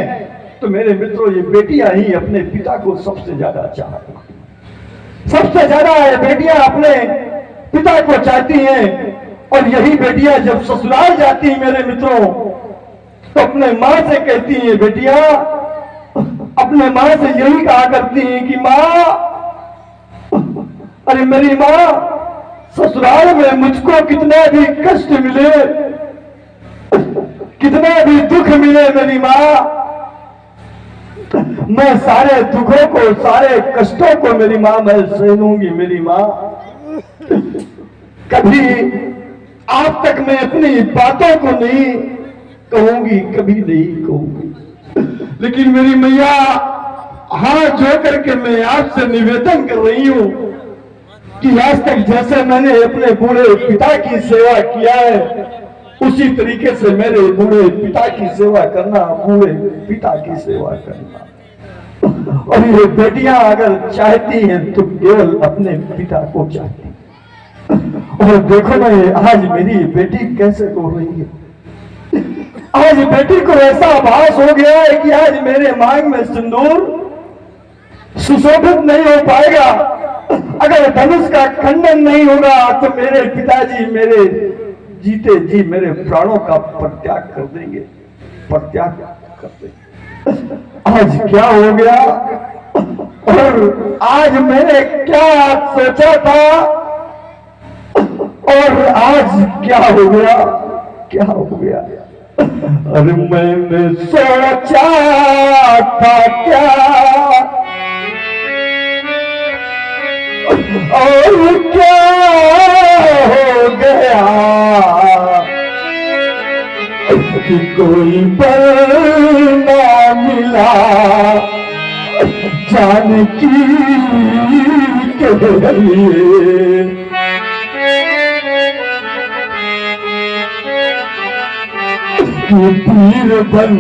तो मेरे मित्रों ये बेटियां ही अपने पिता को सबसे ज्यादा चाहती हैं। सबसे ज्यादा ये बेटियां अपने पिता को चाहती हैं। और यही बेटियां जब ससुराल जाती हैं मेरे मित्रों, तो अपने मां से कहती हैं, बेटियां अपने मां से यही कहा करती हैं कि मां, अरे मेरी मां, ससुराल में मुझको कितना भी कष्ट मिले, कितना भी दुख मिले मेरी मां, मैं सारे दुखों को, सारे कष्टों को मेरी मां मैं सह लूंगी। मेरी मां, कभी आज तक मैं अपनी बातों को नहीं कहूंगी, कभी नहीं कहूंगी, लेकिन मेरी मैया, हाथ जोड़ करके मैं आपसे निवेदन कर रही हूं कि आज तक जैसे मैंने अपने बूढ़े पिता की सेवा किया है, उसी तरीके से मेरे बूढ़े पिता की सेवा करना, बूढ़े पिता की सेवा करना। और ये बेटियां अगर चाहती हैं तो केवल अपने पिता को चाहती हैं। और देखो ना, ये आज मेरी बेटी कैसे रो रही है। आज बेटी को ऐसा आभास हो गया है कि आज मेरे मांग में सिंदूर सुशोभित नहीं हो पाएगा। अगर धनुष का खंडन नहीं होगा तो मेरे पिताजी मेरे जीते जी मेरे प्राणों का परित्याग कर देंगे, परित्याग कर देंगे। आज क्या हो गया और आज मैंने क्या सोचा था और आज क्या हो गया, क्या हो गया। अरे मैंने सोचा था क्या और क्या हो गया कि कोई पर ना मिला जानकी के लिए। कि तीर बन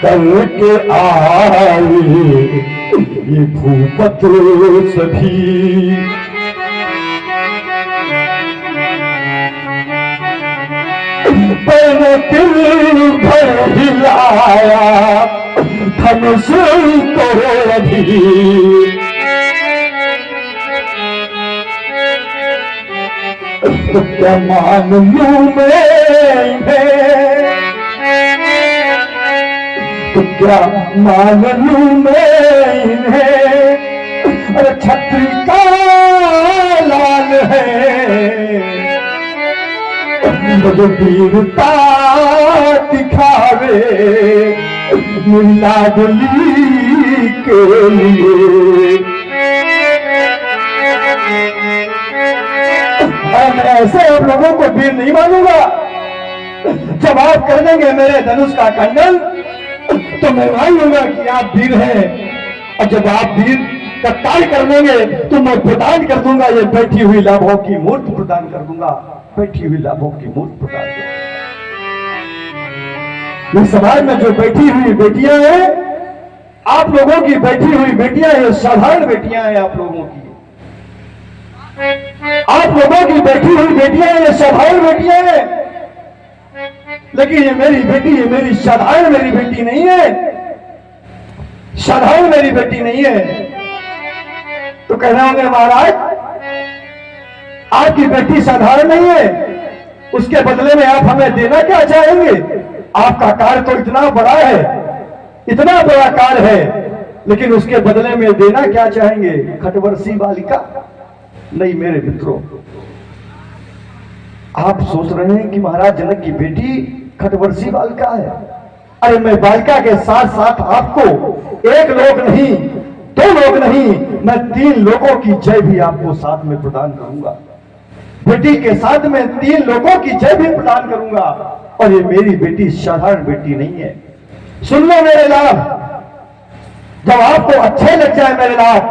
करके आए ये भूपत सभी, पर दिल भर हिलाया धनुष को अभी। तो क्या मान लूं मैं, तो क्या मान लूं मैं इन्हें। अरे छत्री का लाल है मुझे वीरता दिखावे लाडली के लिए। और मैं ऐसे आप लोगों को वीर नहीं मानूंगा। जब आप कर देंगे मेरे धनुष का खंडन तो मैं मान लूंगा कि आप वीर हैं। और जब आप वीर का कार्य कर देंगे तो मैं प्रदान कर दूंगा, ये बैठी हुई लाभों की मूर्ति प्रदान कर दूंगा, बैठी हुई लाभों की मूर्ति प्रदान कर दूंगा। इस समाज में जो बैठी हुई बेटियां हैं, आप लोगों की बैठी हुई बेटियां हैं, साधारण बेटियां हैं आप लोगों की। आप लोगों की बैठी हुई बेटियां हैं, ये साधारण बेटियां हैं। लेकिन ये मेरी बेटी, ये मेरी साधारण मेरी बेटी नहीं है, साधारण मेरी बेटी नहीं है। तो कह रहे होंगे महाराज आपकी बेटी साधारण नहीं है, उसके बदले में आप हमें देना क्या चाहेंगे। आपका कार्य तो इतना बड़ा है, इतना बड़ा कार्य है, लेकिन उसके बदले में देना क्या चाहेंगे। खटवर्षी बालिका नहीं मेरे मित्रों, आप सोच रहे हैं कि महाराज जनक की बेटी खटवर्षी बालिका है। अरे मैं बालिका के साथ साथ आपको एक लोक नहीं, दो लोग नहीं, मैं 3 लोगों की जय भी आपको साथ में प्रदान करूंगा। बेटी के साथ में 3 लोगों की जय भी प्रदान करूंगा। और ये मेरी बेटी साधारण बेटी नहीं है। सुन लो मेरे लाभ, जब आपको अच्छे लग जाए मेरे लाभ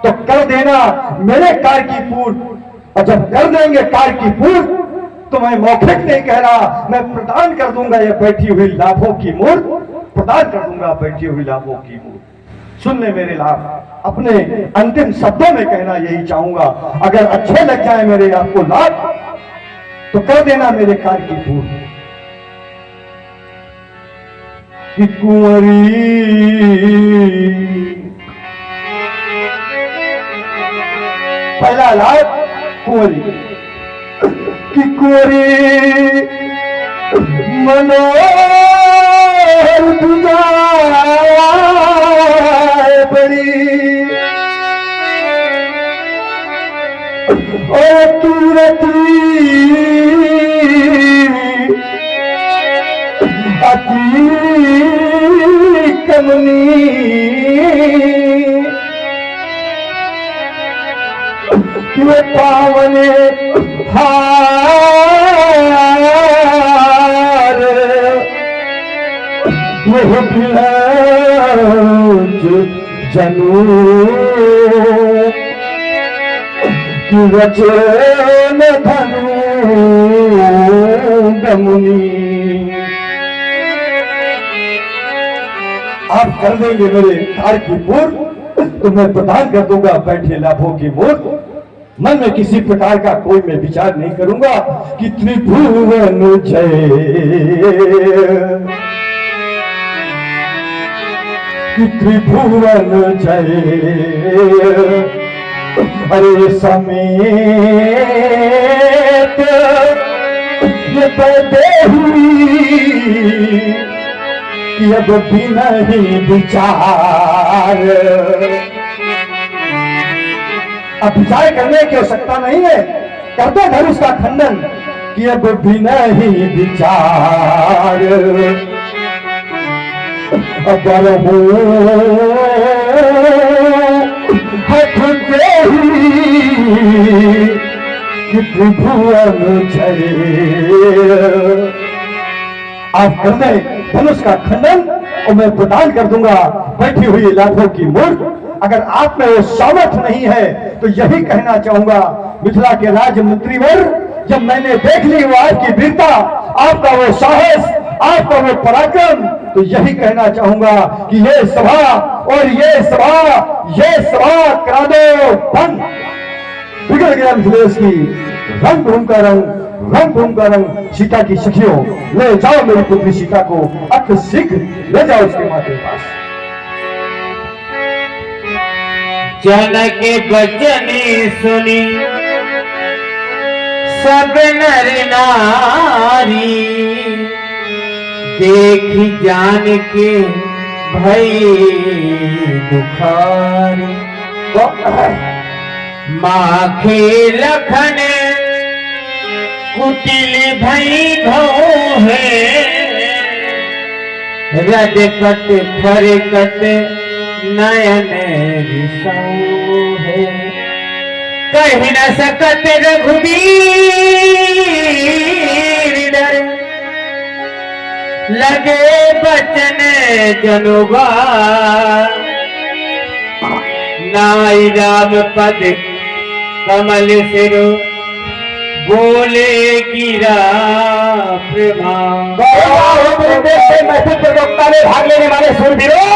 तो कर देना मेरे कार्य की पूर्ति। और जब कर देंगे कार्य की पूर्ति तो मैं मौखिक नहीं कह रहा, मैं प्रदान कर दूंगा ये बैठी हुई लाभों की मूर्ति प्रदान कर दूंगा, बैठी हुई लाभों की मूर्ति। सुन ले मेरे लाभ, अपने अंतिम शब्दों में कहना यही चाहूंगा, अगर अच्छे लग जाए मेरे आपको लाभ तो कर देना मेरे कार्य की पूर्ति। कि कुंवरी पहला लाभ कुंवरी, कि कुंवरी मनोहर बड़ी और तुरती अति कमनी कि पावने हार यह जनू कि रचन धनु मुनि। आप कर देंगे मेरे कार्य की पूर्ण तो मैं प्रदान कर दूंगा बैठे लाभों की मूर्त। मन में किसी प्रकार का कोई मैं विचार नहीं करूंगा कि त्रिभुवन जय, कि त्रिभुवन जय। अरे समेत ये देही कि अब भी नहीं विचार। अब विचार करने की आवश्यकता नहीं है, कर दो धनुष का खंडन कि अब भी नहीं विचार। अगर हो हठ देही कि त्रिभुवन जय। आप कर दे धनुष का खंडन और मैं प्रदान कर दूंगा बैठी हुई लाभों की मूर्त। अगर आप में वो सामर्थ नहीं है तो यही कहना चाहूंगा मिथिला के राजमंत्रीवर, जब मैंने देख ली वो आपकी वीरता, आपका वो साहस, आपका वो पराक्रम, तो यही कहना चाहूंगा कि ये सभा और ये सभा करा दो बंद। बिगड़ गया मिथिलेश की रंग भूम का रंग सीता की सखियों, ले जाओ मेरी पुत्री सीता को अति शीघ्र ले जाओ उसके माँ के पास। जनक बचनी सुनी सब नर नारी, देखी जान के भई दुखारी। माखे लखन कुटिल भई घो है, रद कट फरकत नयन रिसऊ है। कह न सकत रघुबीर डर, लगे बचन जनुगा। नाई राम पद कमल सिर, बोले गिरा प्रभाव। प्रतियोगिता में भाग लेने वाले सूरवीरों,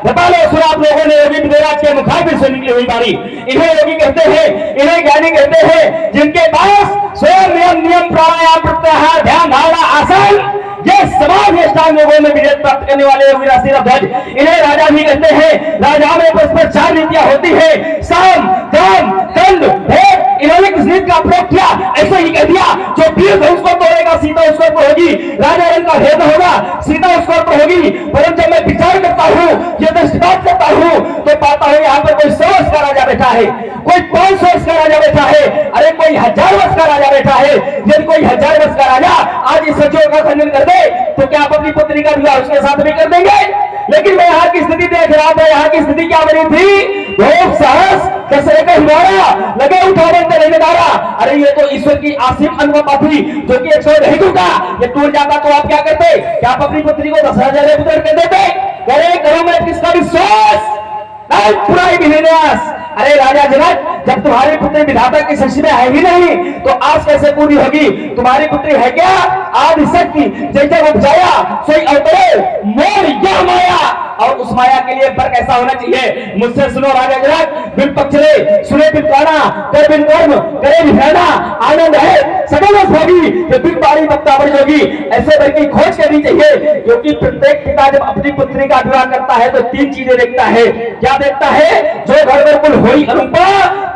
बता लो सुना आप लोगों ने योगी विदेराज के मुखाग्र से निकली हुई बारी। इन्हें योगी कहते हैं, इन्हें ज्ञानी कहते हैं, जिनके पास स्वयं नियम प्राणायाम प्रत्याहार ध्यान धारणा आसन ये समाधि अष्टांग योगों में विजय प्राप्त करने वाले योगी ध्वज। इन्हें राजा भी कहते हैं। राजा में परस्पर 4 नीतियां होती है, साम दाम दंड भेद। इन्होंने किस नीति का प्रयोग किया? ऐसे ही कह दिया, जो वीर धनुष को तोड़ेगा सीता उसको तो होगी, राजा रंग का भेद होगा, सीता उसको तो होगी। परंतु जब मैं विचार करता हूँ, ये दृष्टिपात करता हूँ, तो पाता हूँ यहाँ पर कोई 100 वर्ष का राजा बैठा है, कोई 500 वर्ष का राजा बैठा है, अरे कोई 1000 वर्ष का राजा बैठा है। यदि कोई 1000 वर्ष का राजा आज इस सचिव का खंडन कर दे तो क्या आप अपनी पुत्री का विवाह उसके साथ भी कर देंगे? लेकिन मैं यहाँ की स्थिति देख रहा था, यहाँ की स्थिति क्या बनी थी? भोग साहस कसरे का हिमारा लगे उठावन के रहने दारा। अरे ये तो ईश्वर की असीम अनुकंपा थी जो कि 100 नहीं टूटा। ये टूट जाता तो आप क्या करते? क्या आप अपनी पुत्री को 10,000 पुत्र कर देते? करे करो मैं किसका विश्वास बुराई भी विनाश। अरे राजा जनक, जब तुम्हारी पुत्री विधाता की शक्ति में है ही नहीं तो आज कैसे पूरी होगी? तुम्हारी पुत्री है क्या आदि शक्ति, जैसे उपजाया सोई अवतरे मोर यह माया। और उस माया के लिए बर कैसा होना चाहिए? मुझसे सुनो राजा जनक, बिन पक्षले सुने बिन प्राणा, कर बिन कर्म करे विधाना। आनंद है सकल भोगी, ये बिन बारी बक्ता बड़ी होगी। ऐसे बर की खोज करनी चाहिए, क्योंकि प्रत्येक पिता जब अपनी पुत्री का विवाह करता है तो 3 चीजें देखता है। क्या देखता है? जो घर में कुल होई अनुपा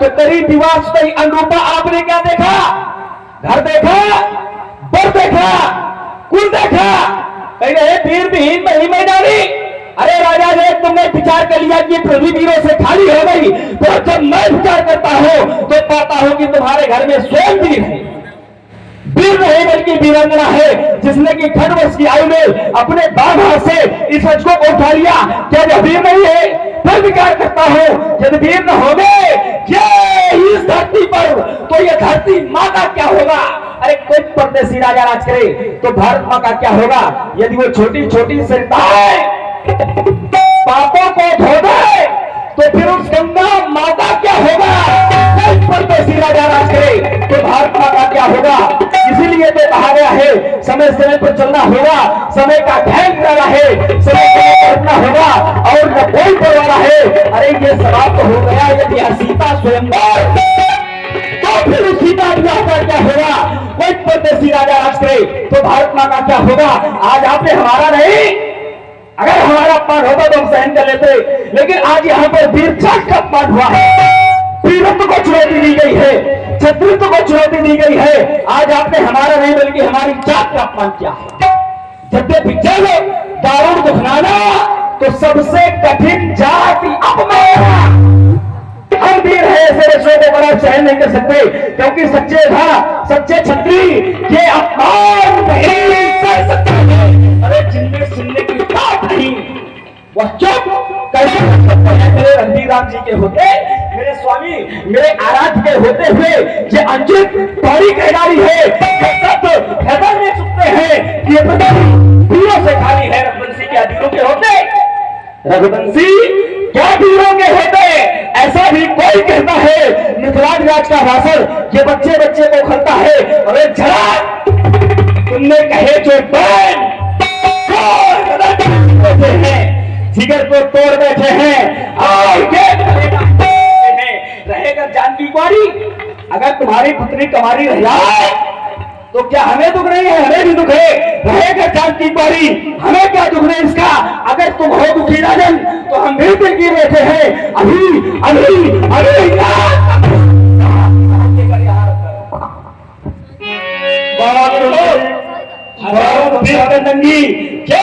तो करी विवाह सुतई अनुरूपा। आपने क्या देखा? घर देखा, बर देखा, कुल देखा, कहीं रहे वीर विहीन बही मैदानी। अरे राजा ने तुमने विचार कर लिया कि पृथ्वी वीरों से खाली हो गई, तो जब मैं विचार करता हूं तो पाता हूं कि तुम्हारे घर में स्वयं वीर है। वीर नहीं बल्कि वीरांगना है, जिसने की 6 वर्ष की आयु में अपने बाण हाथ से इस सचको को उठा लिया। क्या यह वीर नहीं है? फिर विचार करता हूं यदि वीर न हो गए ये इस धरती पर तो ये धरती माँ का क्या होगा? अरे कोई परदेसी राजा राज करे तो भारत माँ का क्या होगा? यदि वो छोटी छोटी सरिताएं पापों को धो दे तो फिर उस गंगा माता क्या होगा? वही परदेसी राजा राज करे तो भारत माँ का क्या होगा। इसीलिए तो कहा गया है समय समय पर चलना होगा, समय का ध्यान करना है, समय पर करना होगा और न कोई परवाना है। अरे ये समाप्त हो गया यदि सीता स्वयंवर तो फिर सीता विवाह का क्या होगा। कोई परदेसी राजा राज करे तो भारत माँ का क्या होगा। आज आपने हमारा नहीं, अगर हमारा अपमान होता तो हम सहन कर लेते, लेकिन आज यहाँ पर वीर जाट का अपमान हुआ है, वीरत्व को चुनौती दी गई है, क्षत्रित्व को चुनौती दी गई है। आज आपने हमारा नहीं बल्कि हमारी जात का अपमान किया है। यद्यपि जब दारुण दुखनाना तो सबसे कठिन जाति अपमान। हम वीर है ऐसे रचों को बड़ा सहन नहीं कर सकते, क्योंकि सच्चे था सच्चे क्षत्रिय ये अपमान नहीं कर सकते हैं। अरे जिनमें सुनने की बात नहीं वह चुप कैसे कर सकते हैं। मेरे रणधीर राम जी के होते, मेरे स्वामी मेरे आराध्य के होते हुए ये अंजित तौरी कहलारी है, हैदर में चुपते हैं कि ये वीरों से खाली है। रघुवंशी क्या वीरों के होते, रघुवंशी क्या वीरों के होते। ऐसा भी कोई कहता है मिथिलाज राज का भाषण ये बच्चे बच्चे को खलता है। अरे जरा तुमने कहे जो बैन बैठे हैं, जिगर को तोड़ बैठे हैं और रहेगा जानकी कुंवारी। अगर तुम्हारी पुत्री कमारी रह जाए तो क्या हमें दुख नहीं है, हमें भी दुख है। रहेगा जानकी कुंवारी, हमें क्या दुख नहीं इसका। अगर तुम हो दुखी राजन तो हम भी दिल की बैठे हैं। अभी अभी अभी नंगी क्या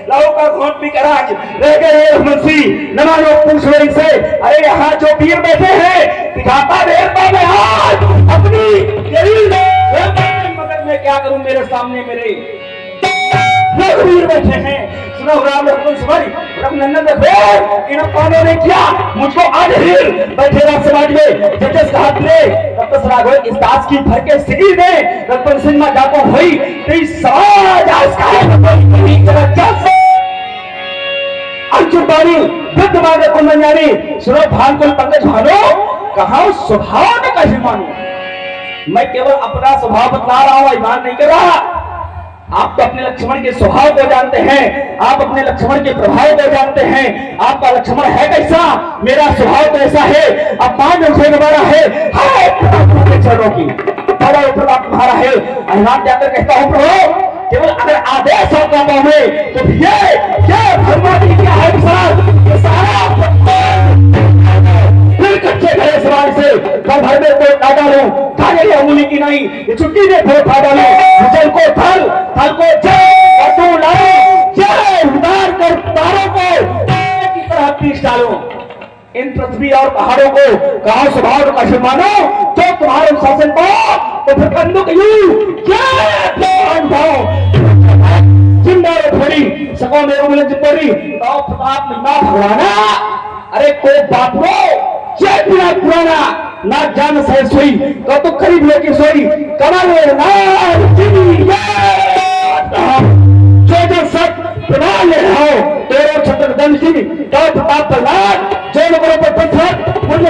लाओ का घोट भी कराज रह गए रघुवंशी न मानो पूछवरी से। अरे यहाँ जो वीर बैठे हैं दिखाता देरता में हाथ अपनी मगर मैं क्या करूं मेरे सामने मेरे वीर बैठे हैं। सुनो राम रघुवंशी रघुनंदन देखो इन पानों ने किया मुझको आज हीर बैठे राज समाज में जजस हाथ ले तपस राघव इस दास की भर के सिगी दे रघुवंशी मां जाको हुई तेरी समाज आज का है अर्जुन बारी वृद्ध मांगे कुंदन्यारी। सुनो भानकुल पंकज भानो कहा स्वभाव में कैसे मानू। मैं केवल अपना स्वभाव बतला रहा हूं, ईमान नहीं कर रहा। आप तो अपने लक्ष्मण के स्वभाव को जानते हैं, आप अपने लक्ष्मण के प्रभाव को जानते हैं। आपका लक्ष्मण है कैसा, मेरा स्वभाव तो ऐसा है। अपमान उसे हमारा है चरणों की बड़ा उपकार तुम्हारा है। अहिमान जाकर कहता हूं प्रभु केवल अगर आदेश होगा में तो ये भगवान क्या है ये सारा फिर कच्चे घरे सवाल से कल भर में को डाटा लूं खाने अमूली की नहीं ये छुट्टी में फिर खा डालूं जल को थल थल को जल और तू लाऊं जय उतार कर तारों को की तरह पीस डालूं। इन पृथ्वी और पहाड़ों को कहा स्वभाव का मानो जो तुम्हारे शासन को तो फिर बंदूक यू जिंदा थोड़ी सको मेरे मिले जितोरी तो प्रताप महिमा भगवाना। अरे कोई बात हो जय बिना पुराना ना जान सह सोई तो करीब लेके सोई कमल जो सब बना ले रहा हो तेरे छत्रदन सिंह तो प्रताप प्रहलाद जो लोगों पर पत्थर मुझे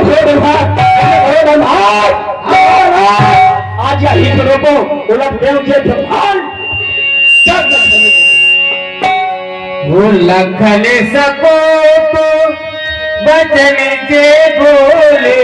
आज यही लोगों उलट देव के ब्रह्मांड वो लखन सको तो बचन से बोले